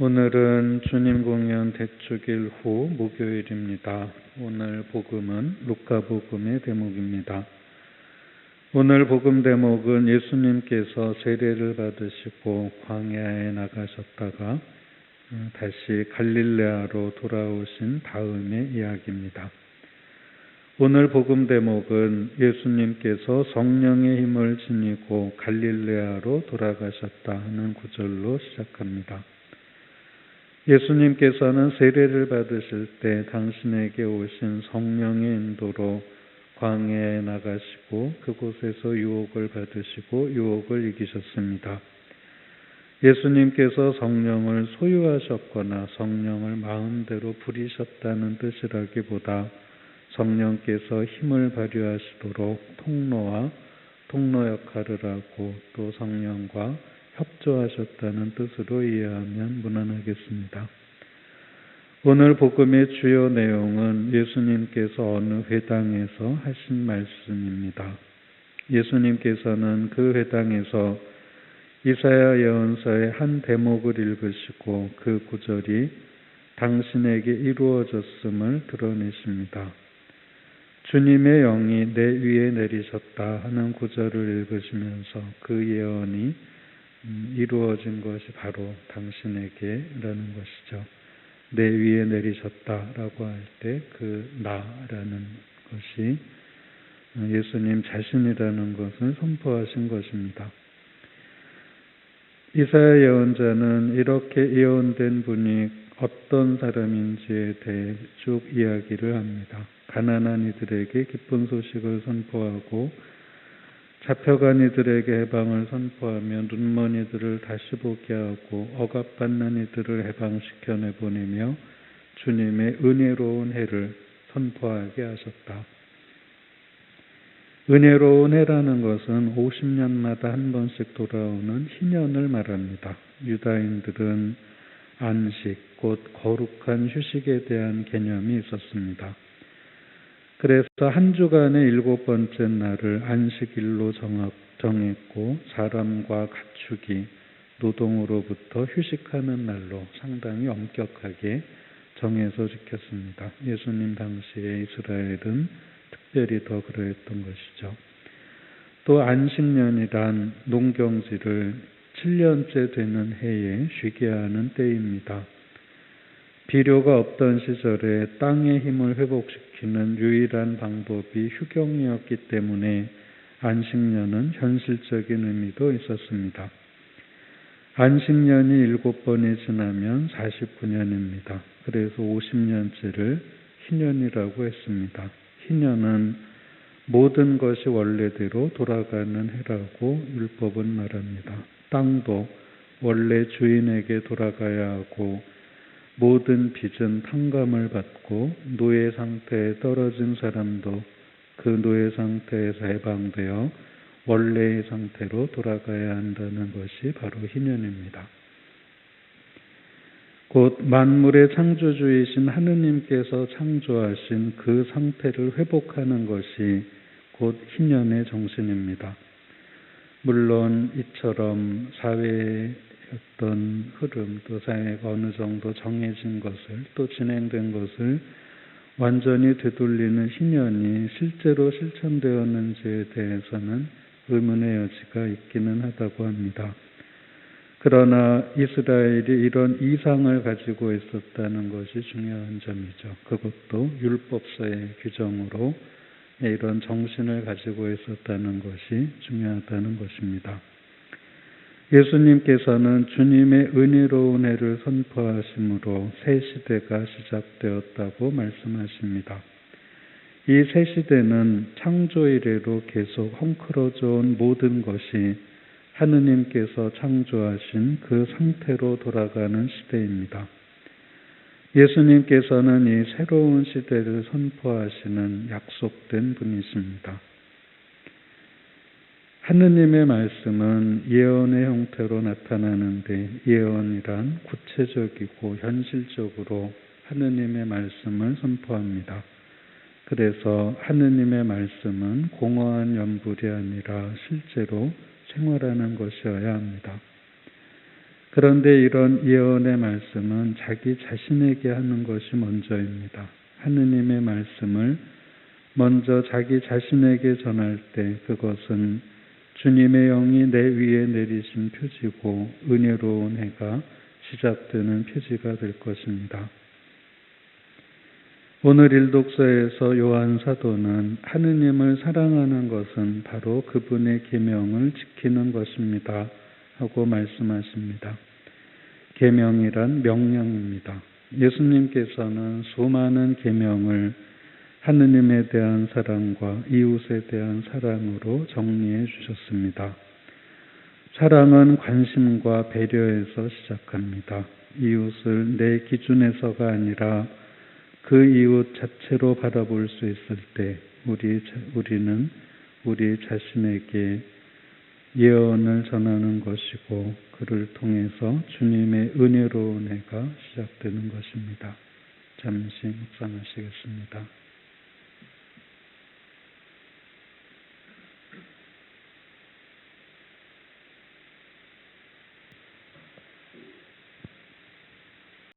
오늘은 주님 공연 대축일 후 목요일입니다. 오늘 복음은 루카복음의 대목입니다. 오늘 복음 대목은 예수님께서 세례를 받으시고 광야에 나가셨다가 다시 갈릴레아로 돌아오신 다음의 이야기입니다. 오늘 복음 대목은 예수님께서 성령의 힘을 지니고 갈릴레아로 돌아가셨다 하는 구절로 시작합니다. 예수님께서는 세례를 받으실 때 당신에게 오신 성령의 인도로 광야에 나가시고 그곳에서 유혹을 받으시고 유혹을 이기셨습니다. 예수님께서 성령을 소유하셨거나 성령을 마음대로 부리셨다는 뜻이라기보다 성령께서 힘을 발휘하시도록 통로 역할을 하고 또 성령과 협조하셨다는 뜻으로 이해하면 무난하겠습니다. 오늘 복음의 주요 내용은 예수님께서 어느 회당에서 하신 말씀입니다. 예수님께서는 그 회당에서 이사야 예언서의 한 대목을 읽으시고 그 구절이 당신에게 이루어졌음을 드러내십니다. 주님의 영이 내 위에 내리셨다 하는 구절을 읽으시면서 그 예언이 이루어진 것이 바로 당신에게라는 것이죠. 내 위에 내리셨다라고 할 때 그 나라는 것이 예수님 자신이라는 것을 선포하신 것입니다. 이사야 예언자는 이렇게 예언된 분이 어떤 사람인지에 대해 쭉 이야기를 합니다. 가난한 이들에게 기쁜 소식을 선포하고 잡혀간 이들에게 해방을 선포하며 눈먼 이들을 다시 보게 하고 억압받는 이들을 해방시켜 내보내며 주님의 은혜로운 해를 선포하게 하셨다. 은혜로운 해라는 것은 50년마다 한 번씩 돌아오는 희년을 말합니다. 유다인들은 안식, 곧 거룩한 휴식에 대한 개념이 있었습니다. 그래서 한 주간의 7번째 날을 안식일로 정했고 사람과 가축이 노동으로부터 휴식하는 날로 상당히 엄격하게 정해서 지켰습니다. 예수님 당시에 이스라엘은 특별히 더 그러했던 것이죠. 또 안식년이란 농경지를 7년째 되는 해에 쉬게 하는 때입니다. 비료가 없던 시절에 땅의 힘을 회복시키는 유일한 방법이 휴경이었기 때문에 안식년은 현실적인 의미도 있었습니다. 안식년이 7번이 지나면 49년입니다. 그래서 50년째를 희년이라고 했습니다. 희년은 모든 것이 원래대로 돌아가는 해라고 율법은 말합니다. 땅도 원래 주인에게 돌아가야 하고 모든 빚은 탕감을 받고 노예 상태에 떨어진 사람도 그 노예 상태에서 해방되어 원래의 상태로 돌아가야 한다는 것이 바로 희년입니다. 곧 만물의 창조주이신 하느님께서 창조하신 그 상태를 회복하는 것이 곧 희년의 정신입니다. 물론 이처럼 사회의 어떤 흐름, 또 사회가 어느 정도 정해진 것을 또 진행된 것을 완전히 되돌리는 희년이 실제로 실천되었는지에 대해서는 의문의 여지가 있기는 하다고 합니다. 그러나 이스라엘이 이런 이상을 가지고 있었다는 것이 중요한 점이죠. 그것도 율법서의 규정으로 이런 정신을 가지고 있었다는 것이 중요하다는 것입니다. 예수님께서는 주님의 은혜로운 해를 선포하심으로 새 시대가 시작되었다고 말씀하십니다. 이 새 시대는 창조 이래로 계속 헝클어져 온 모든 것이 하느님께서 창조하신 그 상태로 돌아가는 시대입니다. 예수님께서는 이 새로운 시대를 선포하시는 약속된 분이십니다. 하느님의 말씀은 예언의 형태로 나타나는데 예언이란 구체적이고 현실적으로 하느님의 말씀을 선포합니다. 그래서 하느님의 말씀은 공허한 연불이 아니라 실제로 생활하는 것이어야 합니다. 그런데 이런 예언의 말씀은 자기 자신에게 하는 것이 먼저입니다. 하느님의 말씀을 먼저 자기 자신에게 전할 때 그것은 주님의 영이 내 위에 내리신 표지고 은혜로운 해가 시작되는 표지가 될 것입니다. 오늘 일독서에서 요한 사도는 하느님을 사랑하는 것은 바로 그분의 계명을 지키는 것입니다 하고 말씀하십니다. 계명이란 명령입니다. 예수님께서는 수많은 계명을 하느님에 대한 사랑과 이웃에 대한 사랑으로 정리해 주셨습니다. 사랑은 관심과 배려에서 시작합니다. 이웃을 내 기준에서가 아니라 그 이웃 자체로 바라볼 수 있을 때 우리는 우리 자신에게 예언을 전하는 것이고 그를 통해서 주님의 은혜로운 해가 시작되는 것입니다. 잠시 묵상하시겠습니다.